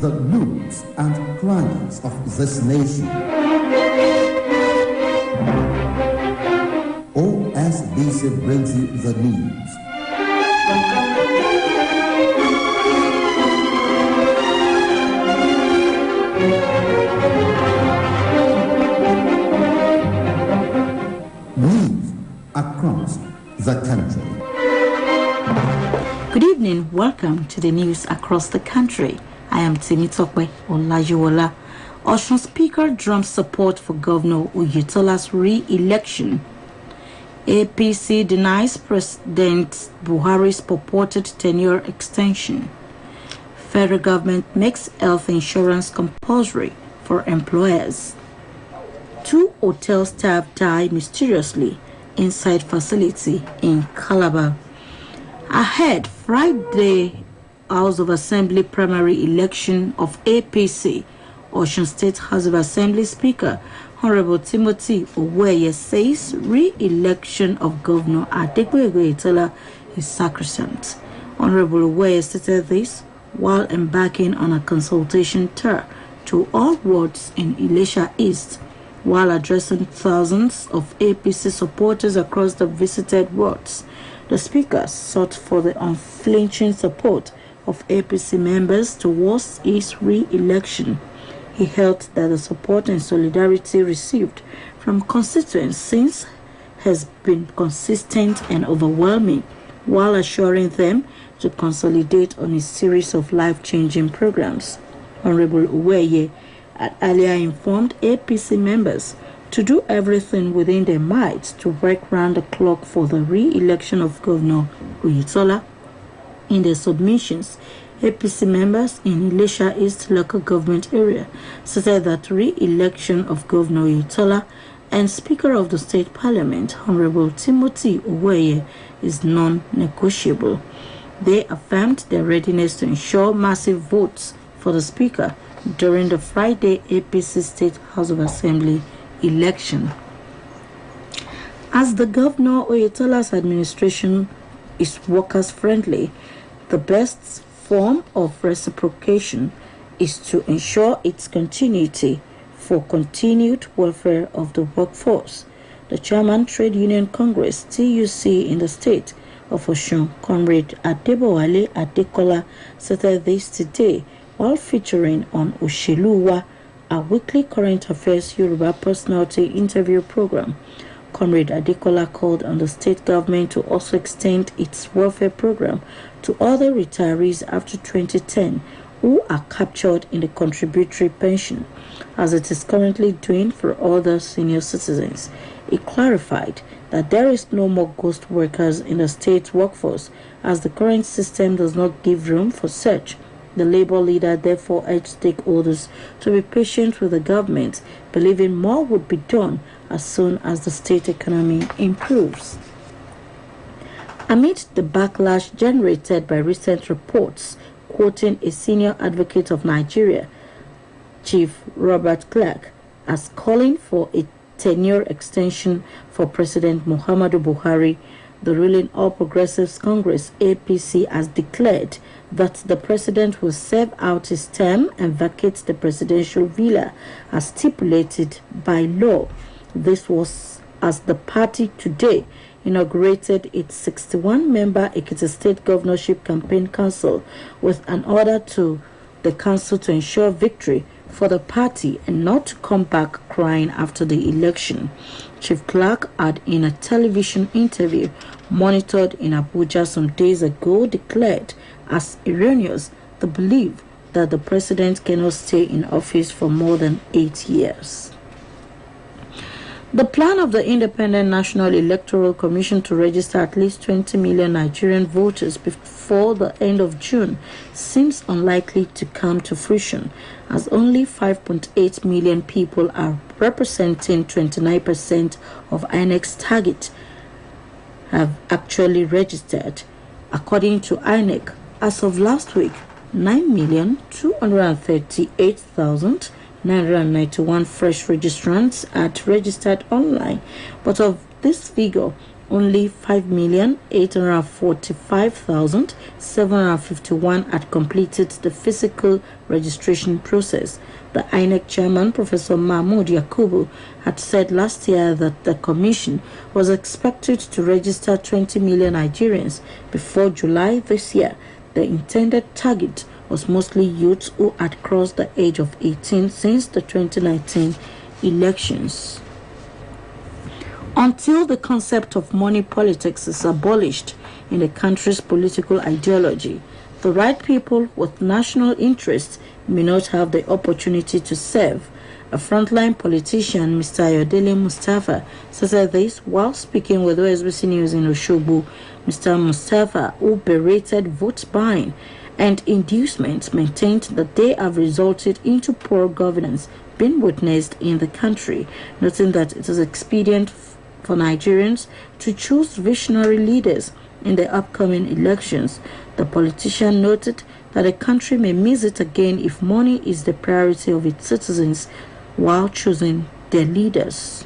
the nooks and crannies of this nation. OSBC brings you the news. News across the country. Good evening. Welcome to the news across the country. I am Timitokwe Olajuwola. Osun Speaker drums support for Governor Oyetola's re-election. APC denies President Buhari's purported tenure extension. Federal government makes health insurance compulsory for employers. 2 hotel staff die mysteriously inside facility in Calabar. Ahead, Friday House of Assembly primary election of APC, Osun State House of Assembly Speaker Honorable Timothy Oweye says re-election of Governor Adegbeyega Oyetola is sacrosanct. Honorable Oweye stated this while embarking on a consultation tour to all wards in Ilesha East, while addressing thousands of APC supporters across the visited wards. The Speaker sought for the unflinching support of APC members towards his re-election. He held that the support and solidarity received from constituents since has been consistent and overwhelming, while assuring them to consolidate on a series of life-changing programs. Honorable Oweye had earlier informed APC members to do everything within their might to work round the clock for the re-election of Governor Oyetola. In their submissions, APC members in Ilesha East local government area stated that re-election of Governor Oyetola and Speaker of the State Parliament, Honorable Timothy Oweye, is non-negotiable. They affirmed their readiness to ensure massive votes for the Speaker during the Friday APC State House of Assembly election. As the Governor Oyetola's administration is workers-friendly, the best form of reciprocation is to ensure its continuity for continued welfare of the workforce. The Chairman Trade Union Congress TUC in the state of Osun, Comrade Adebowale Adekola, stated this today while featuring on Osheluwa, a weekly current affairs Yoruba personality interview program. Comrade Adekola called on the state government to also extend its welfare program to other retirees after 2010 who are captured in the contributory pension, as it is currently doing for other senior citizens. He clarified that there is no more ghost workers in the state workforce, as the current system does not give room for such. The Labour leader therefore urged stakeholders to be patient with the government, believing more would be done as soon as the state economy improves. Amid the backlash generated by recent reports quoting a senior advocate of Nigeria, Chief Robert Clark, as calling for a tenure extension for President Muhammadu Buhari, the ruling All Progressives Congress APC has declared that the president will serve out his term and vacate the presidential villa as stipulated by law. This was as the party today inaugurated its 61-member Ekiti State Governorship Campaign Council with an order to the council to ensure victory for the party and not to come back crying after the election. Chief Clark had, in a television interview monitored in Abuja some days ago, declared as erroneous the belief that the president cannot stay in office for more than 8 years. The plan of the Independent National Electoral Commission to register at least 20 million Nigerian voters before the end of June seems unlikely to come to fruition, as only 5.8 million people are representing 29% of INEC's target have actually registered. According to INEC, as of last week, 9,238,991 fresh registrants had registered online, but of this figure, only 5,845,751 had completed the physical registration process. The INEC chairman, Professor Mahmoud Yakubu, had said last year that the commission was expected to register 20 million Nigerians before July this year. The intended target was mostly youths who had crossed the age of 18 since the 2019 elections. Until the concept of money politics is abolished in the country's political ideology, the right people with national interests may not have the opportunity to serve. A frontline politician, Mr. Ayodele Mustafa, said this while speaking with OSBC News in Osogbo. Mr. Mustafa, who berated vote buying and inducements, maintained that they have resulted into poor governance being witnessed in the country, noting that it is expedient for Nigerians to choose visionary leaders in the upcoming elections. The politician noted that the country may miss it again if money is the priority of its citizens while choosing their leaders.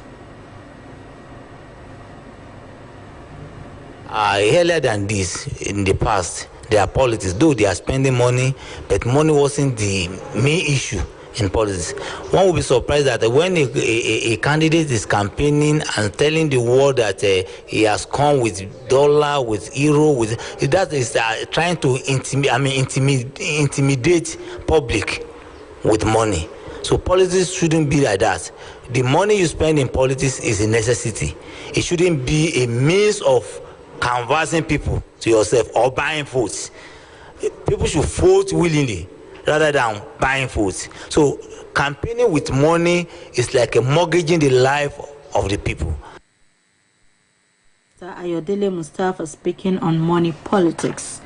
Earlier than this, in the past, their politics, though they are spending money, but money wasn't the main issue in politics. One will be surprised that when a candidate is campaigning and telling the world that he has come with dollar, with euro, with that is trying to intimidate public with money. So politics shouldn't be like that. The money you spend in politics is a necessity. It shouldn't be a means of canvassing people to yourself or buying votes. People should vote willingly rather than buying votes. So campaigning with money is like mortgaging the life of the people. Mr. Ayodele Mustafa speaking on money politics.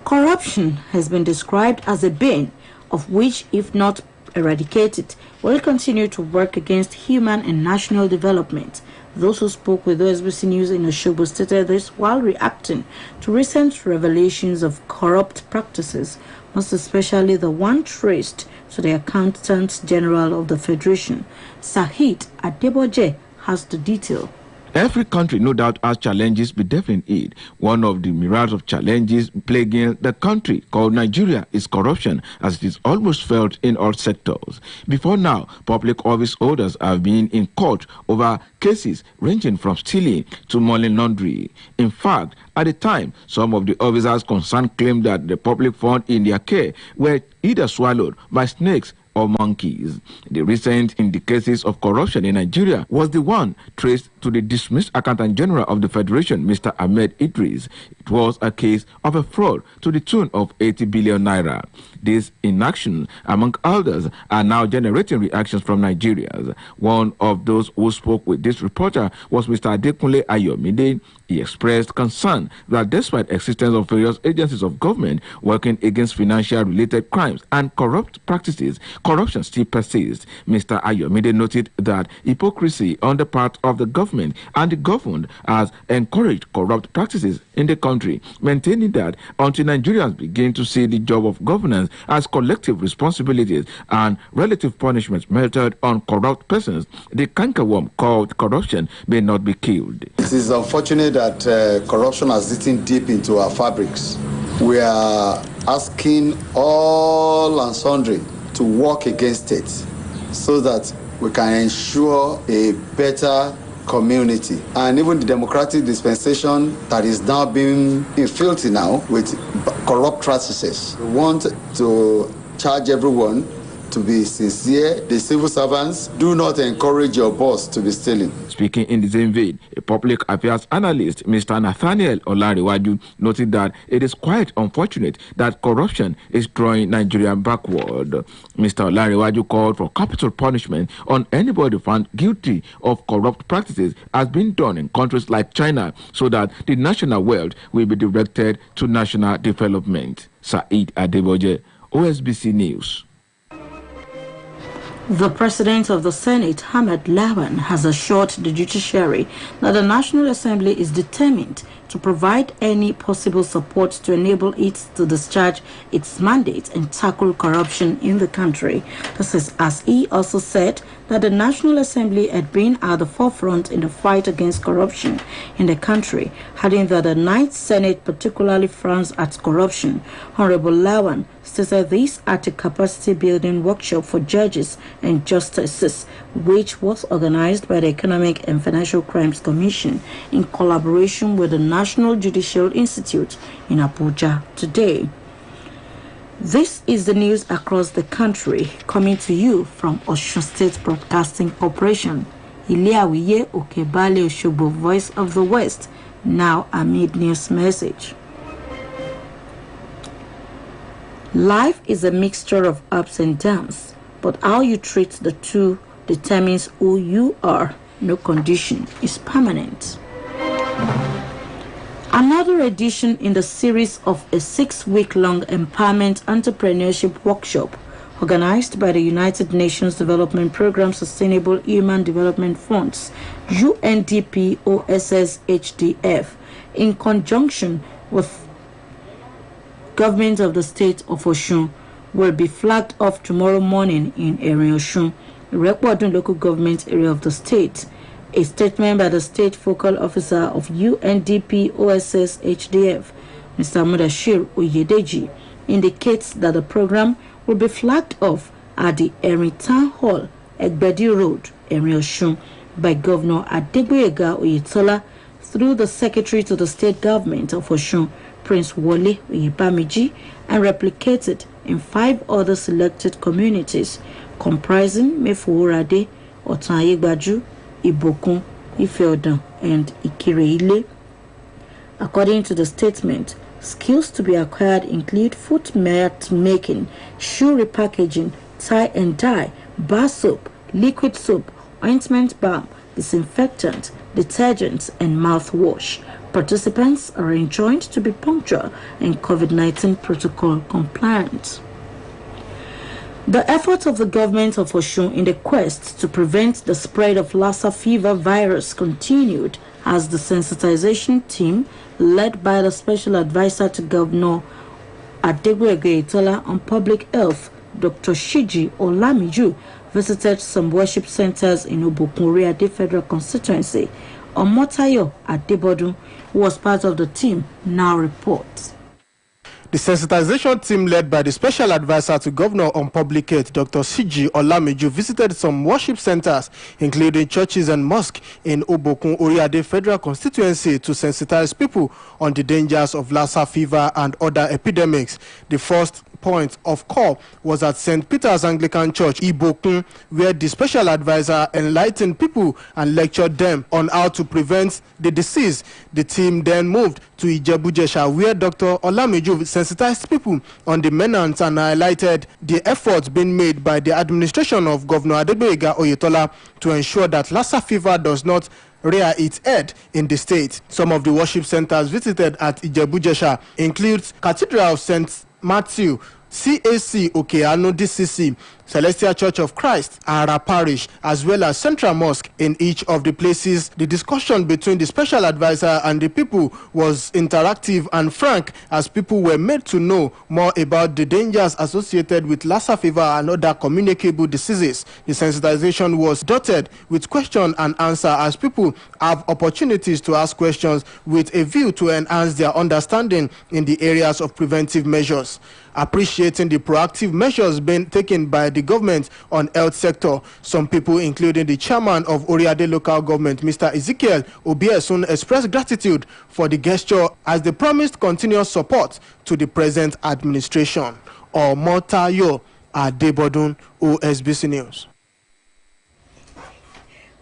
Corruption has been described as a bane of which, if not eradicated, will continue to work against human and national development. Those who spoke with OSBC News in Osogbo stated this while reacting to recent revelations of corrupt practices, most especially the one traced to the Accountant General of the Federation. Saheed Adeboje has the detail. Every country, no doubt, has challenges bedefiling it. One of the myriad of challenges plaguing the country called Nigeria is corruption, as it is almost felt in all sectors. Before now, public office holders have been in court over cases ranging from stealing to money laundering. In fact, at the time, some of the officers concerned claimed that the public funds in their care were either swallowed by snakes or monkeys. The recent indications of corruption in Nigeria was the one traced to the dismissed Accountant General of the Federation, Mr. Ahmed Idris. It was a case of a fraud to the tune of 80 billion naira. This inaction, among others, are now generating reactions from Nigerians. One of those who spoke with this reporter was Mr. Adekunle Ayomide. He expressed concern that despite existence of various agencies of government working against financial-related crimes and corrupt practices, corruption still persists. Mr. Ayomide noted that hypocrisy on the part of the government and the governed has encouraged corrupt practices in the country, maintaining that until Nigerians begin to see the job of governance as collective responsibilities and relative punishments meted on corrupt persons, the cankerworm called corruption may not be killed. It is unfortunate that corruption has eaten deep into our fabrics. We are asking all and sundry to work against it so that we can ensure a better community. And even the democratic dispensation that is now being filthy now with corrupt practices. We want to charge everyone to be sincere. The civil servants, do not encourage your boss to be stealing. Speaking in the same vein, a public affairs analyst, Mr. Nathaniel Olarewaju, noted that it is quite unfortunate that corruption is drawing Nigeria backward. Mr. Olarewaju called for capital punishment on anybody found guilty of corrupt practices as been done in countries like China, so that the national wealth will be directed to national development. Saeed Adeboje, OSBC News. The President of the Senate, Ahmed Lawan, has assured the judiciary that the National Assembly is determined to provide any possible support to enable it to discharge its mandate and tackle corruption in the country. This is as he also said that the National Assembly had been at the forefront in the fight against corruption in the country, adding that the Ninth Senate particularly frowns at corruption. Honorable Lawan stated this at a capacity-building workshop for judges and justices, which was organized by the Economic and Financial Crimes Commission in collaboration with the National Judicial Institute in Abuja today. This is the news across the country, coming to you from Osun State Broadcasting Corporation. Iliawiye Okebale Oshobo, Voice of the West. Now a mid-news message. Life is a mixture of ups and downs, but how you treat the two determines who you are. No condition is permanent. Another edition in the series of a 6-week-long empowerment entrepreneurship workshop organized by the United Nations Development Programme Sustainable Human Development Funds, UNDP OSS HDF, in conjunction with government of the state of Osun, will be flagged off tomorrow morning in Erin Osun, Irekwadun local government area of the state. A statement by the State Focal Officer of UNDP OSS HDF, Mr. Mudashir Oyedeji, indicates that the program will be flagged off at the Erin Town Hall, Egbedi Road, Erin Osun, by Governor Adegboyega Oyetola through the Secretary to the State Government of Osun, Prince Wole Oyebamiji, and replicated in 5 other selected communities comprising Mefuorade, Otan-Ayegbaju, Ibokun, Ifeodan, and Ikireile. According to the statement, skills to be acquired include foot mat making, shoe repackaging, tie and dye, bar soap, liquid soap, ointment balm, disinfectant, detergents, and mouthwash. Participants are enjoined to be punctual and COVID-19 protocol compliant. The efforts of the government of Osun in the quest to prevent the spread of Lassa fever virus continued as the sensitization team, led by the Special Advisor to Governor Adegboyega Oyetola on Public Health, Dr. Shiji Olamiju, visited some worship centers in Obokun-Oriade Federal Constituency. Omotayo Adebodun, who was part of the team, now reports. The sensitization team, led by the Special Advisor to Governor on Public Health, Dr. Siji Olamiju, visited some worship centers, including churches and mosques in Obokun-Oriade Federal Constituency, to sensitize people on the dangers of Lassa fever and other epidemics. The first point of call was at St. Peter's Anglican Church, Ibokun, where the Special Advisor enlightened people and lectured them on how to prevent the disease. The team then moved to Ijebu-Jesha, where Dr. Olamiju sensitized people on the menace and highlighted the efforts being made by the administration of Governor Adegboyega Oyetola to ensure that Lassa fever does not rear its head in the state. Some of the worship centers visited at Ijebu-Jesha includes Cathedral of St. Matthew, CAC Okeano DCC, Celestial Church of Christ, Ara Parish, as well as Central Mosque. In each of the places, the discussion between the Special Advisor and the people was interactive and frank, as people were made to know more about the dangers associated with Lassa fever and other communicable diseases. The sensitization was dotted with question and answer, as people have opportunities to ask questions with a view to enhance their understanding in the areas of preventive measures. Appreciating the proactive measures being taken by the government on health sector, some people, including the chairman of Oriade local government, Mr. Ezekiel Obiesun, expressed gratitude for the gesture as they promised continuous support to the present administration. Omotayo Adebodun, OSBC News.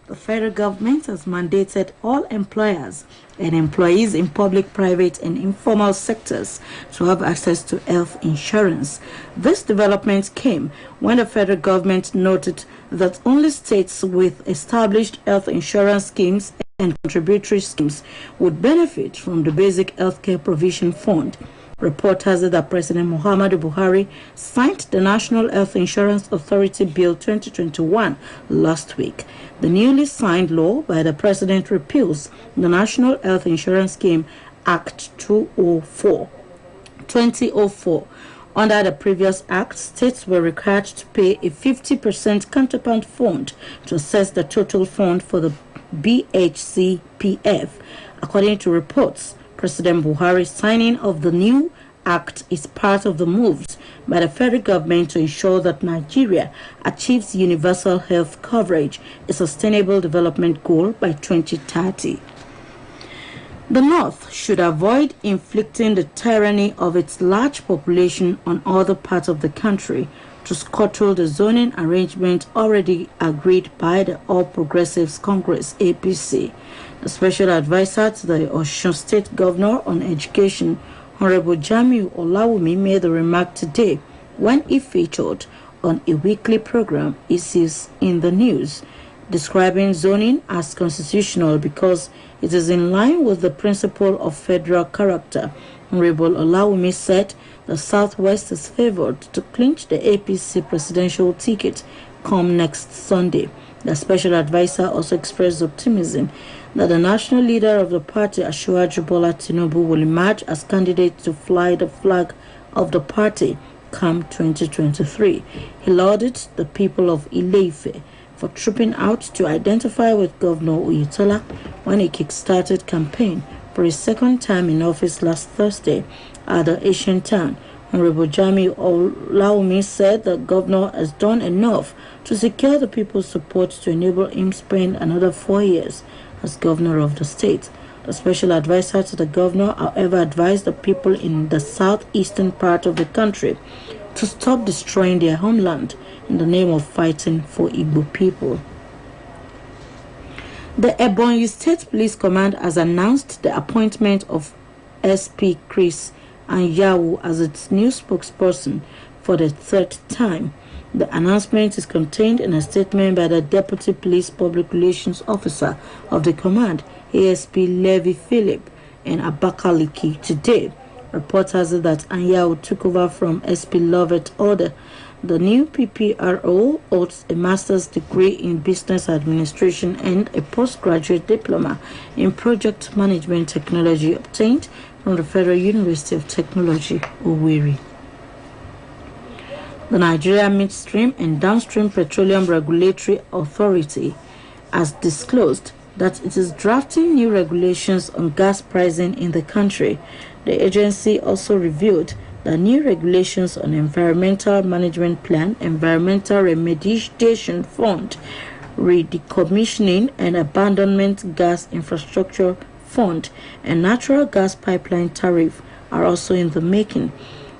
The federal government has mandated all employers and employees in public, private, and informal sectors to have access to health insurance. This development came when the federal government noted that only states with established health insurance schemes and contributory schemes would benefit from the Basic Healthcare Provision Fund. Report has it that President Muhammadu Buhari signed the National Health Insurance Authority Bill 2021 last week. The newly signed law by the President repeals the National Health Insurance Scheme Act 2004. Under the previous act, states were required to pay a 50% counterpart fund to assess the total fund for the BHCPF. According to reports, President Buhari's signing of the new act is part of the moves by the federal government to ensure that Nigeria achieves universal health coverage, a sustainable development goal by 2030. The North should avoid inflicting the tyranny of its large population on other parts of the country to scuttle the zoning arrangement already agreed by the All Progressives Congress (APC). The special advisor to the Osun State Governor on Education, Honorable Jamiu Olawumi, made the remark today when he featured on a weekly program, Issues in the News, describing zoning as constitutional because it is in line with the principle of federal character. Honorable Olawumi said the Southwest is favored to clinch the APC presidential ticket come next Sunday. The special advisor also expressed optimism that the national leader of the party, Asiwaju Bola Tinubu, will emerge as candidate to fly the flag of the party come 2023. He lauded the people of Ile-Ife for trooping out to identify with Governor Oyetola when he kick-started campaign for his second time in office last Thursday at the Asian town. Honorable Jami Olawumi said the governor has done enough to secure the people's support to enable him spend another 4 years as governor of the state. The special advisor to the governor, however, advised the people in the southeastern part of the country to stop destroying their homeland in the name of fighting for Igbo people. The Ebonyi State Police Command has announced the appointment of SP Chris Anyawu as its new spokesperson for the third time. The announcement is contained in a statement by the Deputy Police Public Relations Officer of the command, ASP Levi Philip, in Abakaliki today. Reporters say that Anyawu took over from SP Lovett Order. The new PPRO holds a master's degree in business administration and a postgraduate diploma in project management technology obtained from the Federal University of Technology, Owerri. The Nigeria Midstream and Downstream Petroleum Regulatory Authority has disclosed that it is drafting new regulations on gas pricing in the country. The agency also revealed that new regulations on Environmental Management Plan, Environmental Remediation Fund, Redecommissioning and Abandonment Gas Infrastructure Fund, and Natural Gas Pipeline Tariff are also in the making.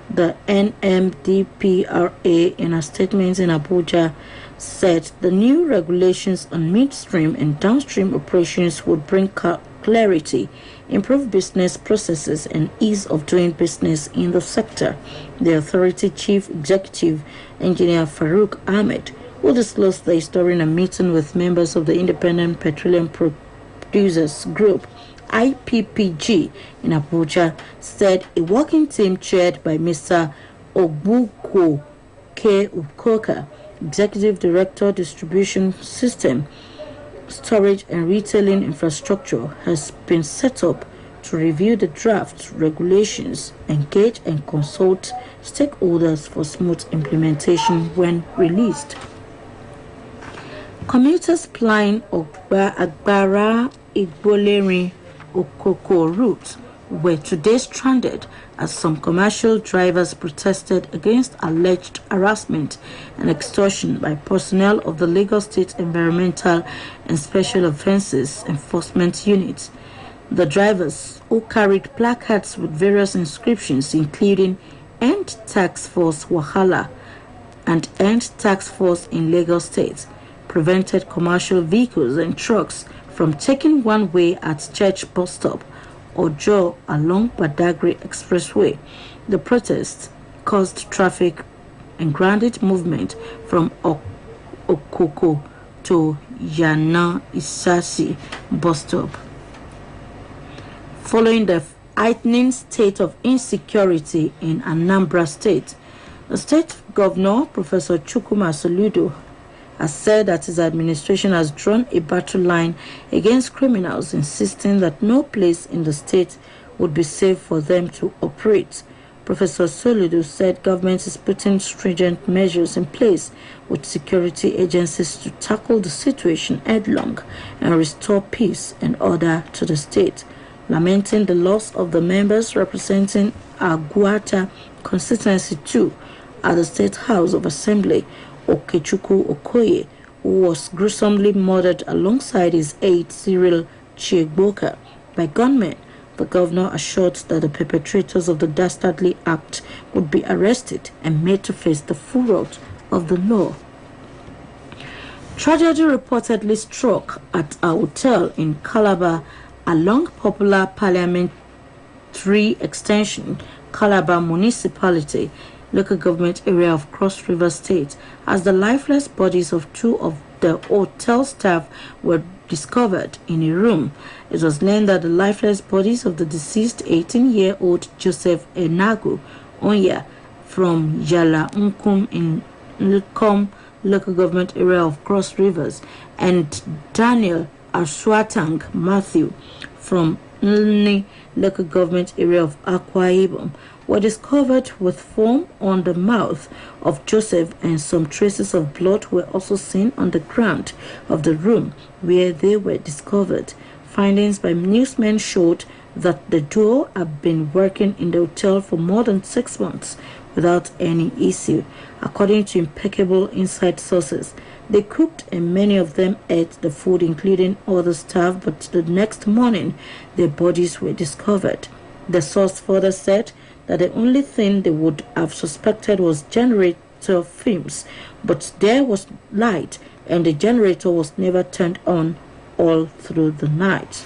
The NMDPRA, in a statement in Abuja, said the new regulations on midstream and downstream operations would bring clarity, improve business processes, and ease of doing business in the sector. The authority chief executive, Engineer Farouk Ahmed, who disclosed the story in a meeting with members of the Independent Petroleum Producers Group, IPPG, in Abuja, said a working team chaired by Mr. Ogbuko K. Ukoka, Executive Director, Distribution System, Storage and Retailing Infrastructure, has been set up to review the draft regulations, engage and consult stakeholders for smooth implementation when released. Commuters plying Agbara Igbolerin Okoko route were today stranded as some commercial drivers protested against alleged harassment and extortion by personnel of the Lagos State Environmental and Special Offences Enforcement Unit. The drivers, who carried placards with various inscriptions including End Tax Force Wahala and End Tax Force in Lagos State, prevented commercial vehicles and trucks from taking one way at Church Bus Stop Ojo along Badagry Expressway. The protest caused traffic and grounded movement from Okoko to Yana Isasi bus stop. Following the heightening state of insecurity in Anambra State. The state governor, Professor Chukwuma Soludo, has said that his administration has drawn a battle line against criminals, insisting that no place in the state would be safe for them to operate. Professor Soludo said government is putting stringent measures in place with security agencies to tackle the situation headlong and restore peace and order to the state. Lamenting the loss of the members representing Aguata Constituency 2 at the State House of Assembly, Okechukwu Okoye, who was gruesomely murdered alongside his aide Cyril Chiegboka by gunmen, the governor assured that the perpetrators of the dastardly act would be arrested and made to face the full wrath of the law. Tragedy reportedly struck at a hotel in Calabar along popular Parliamentary Extension, Calabar Municipality, local government area of Cross River State, as the lifeless bodies of two of the hotel staff were discovered in a room. It was learned that the lifeless bodies of the deceased 18-year-old Joseph Enagu Onya from Yala Unkum in Nkom local government area of Cross Rivers and Daniel Aswatang Matthew from Nlni local government area of Akwa Ibom were discovered with foam on the mouth of Joseph, and some traces of blood were also seen on the ground of the room where they were discovered. Findings by newsmen showed that the duo had been working in the hotel for more than 6 months without any issue. According to impeccable inside sources, they cooked and many of them ate the food, including other staff, but the next morning their bodies were discovered. The source further said that the only thing they would have suspected was generator fumes, but there was light and the generator was never turned on all through the night.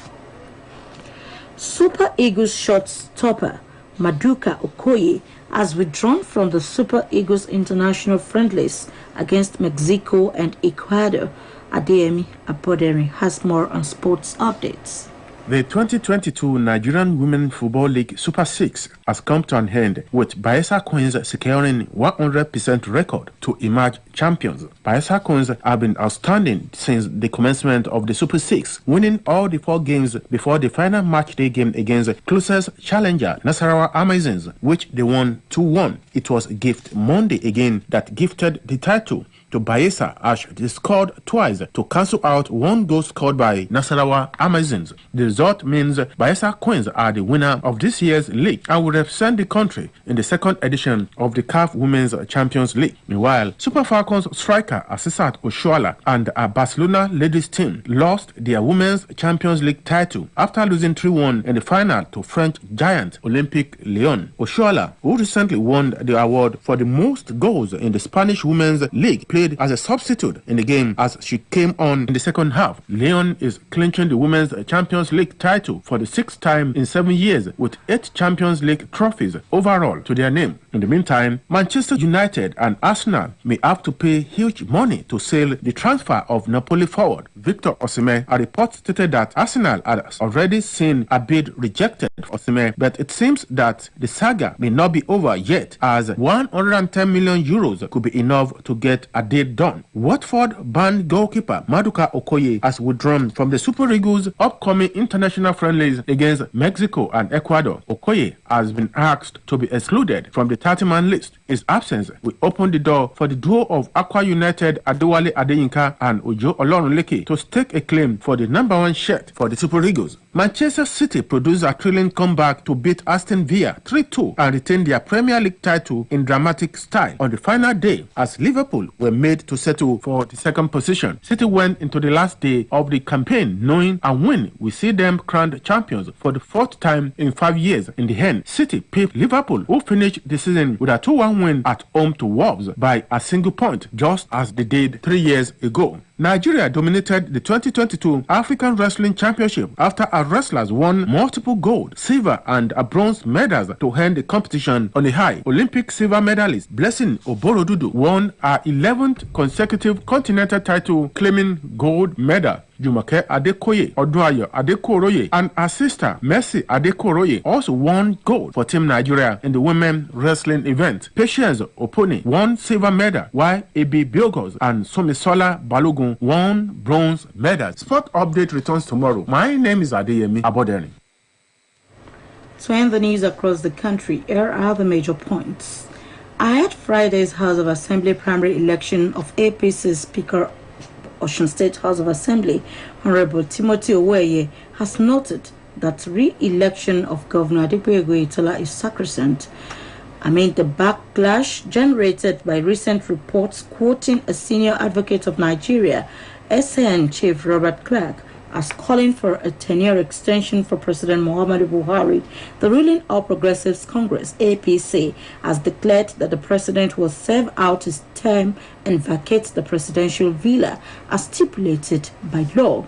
Super Eagles shot stopper Maduka Okoye has withdrawn from the Super Eagles international friendlies against Mexico and Ecuador. Adeyemi Aboderi has more on sports updates. The 2022 Nigerian Women Football League Super 6 has come to an end, with Bayelsa Queens securing 100% record to emerge champions. Bayelsa Queens have been outstanding since the commencement of the Super 6, winning all the 4 games before the final matchday game against closest challenger Nasarawa Amazons, which they won 2-1. It was Gift Monday again that gifted the title to Bayelsa, as they scored twice to cancel out 1 goal scored by Nasarawa Amazons. The result means Bayelsa Queens are the winner of this year's league and will represent the country in the 2nd edition of the CAF Women's Champions League. Meanwhile, Super Falcons striker Asisat Oshoala and a Barcelona ladies team lost their Women's Champions League title after losing 3-1 in the final to French giant Olympique Lyon. Oshoala, who recently won the award for the most goals in the Spanish Women's League, played as a substitute in the game as she came on in the second half. Lyon is clinching the Women's Champions League title for the 6th time in 7 years, with 8 Champions League trophies overall to their name. In the meantime, Manchester United and Arsenal may have to pay huge money to sell the transfer of Napoli forward Victor Osimhen. A report stated that Arsenal has already seen a bid rejected for Osimhen, but it seems that the saga may not be over yet, as 110 million euros could be enough to get a deal done. Watford banned goalkeeper Maduka Okoye has withdrawn from the Super Eagles' upcoming international friendlies against Mexico and Ecuador. Okoye has been asked to be excluded from the 30-man list. His absence will open the door for the duo of Aqua United Adewale Adeyinka and Ojo Olorunleke to stake a claim for the number 1 shirt for the Super Eagles. Manchester City produced a thrilling comeback to beat Aston Villa 3-2 and retain their Premier League title in dramatic style on the final day, as Liverpool were made to settle for the 2nd position. City went into the last day of the campaign knowing a win will see them crowned champions for the 4th time in 5 years. In the end, City paved Liverpool, who finished the season with a 2-1 win at home to Wolves by a single point, just as they did 3 years ago. Nigeria dominated the 2022 African Wrestling Championship after our wrestlers won multiple gold, silver and bronze medals to end the competition on a high. Olympic silver medalist Blessing Oborodudu won her 11th consecutive continental title, claiming gold medal. Jumoke Adekoye, Oduayo Adekoroye, and her sister Mercy Adekoroye also won gold for Team Nigeria in the women wrestling event. Patience Oponi won silver medal, while Ebi Biogos and Somisola Balogun won bronze medals. Sport update returns tomorrow. My name is Adeyemi Abodeni. To end the news across the country, here are the major points. Ahead Friday's House of Assembly primary election of APC Speaker Osun State House of Assembly, Honorable Timothy Oweye, has noted that re-election of Governor Adepoye Oyetola is sacrosanct amid the backlash generated by recent reports quoting a senior advocate of Nigeria, SN Chief Robert Clark, as calling for a 10-year extension for President Muhammadu Buhari. The ruling All Progressives Congress, APC, has declared that the president will serve out his term and vacate the presidential villa as stipulated by law.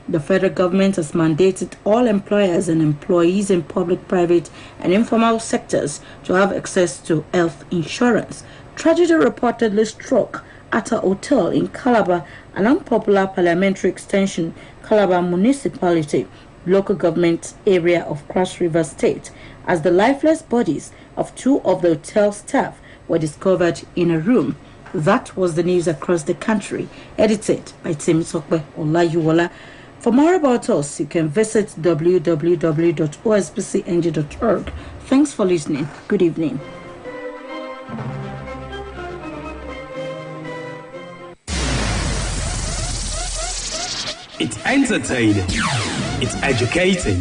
The federal government has mandated all employers and employees in public, private, and informal sectors to have access to health insurance. Tragedy reportedly struck at a hotel in Calabar, an unpopular parliamentary extension, Calabar Municipality, local government area of Cross River State, as the lifeless bodies of two of the hotel staff were discovered in a room. That was the news across the country, edited by Temitope Olajuwola. For more about us, you can visit www.osbcng.org. Thanks for listening. Good evening. It's entertaining, it's educating,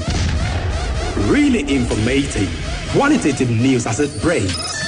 really informative, qualitative news as it breaks.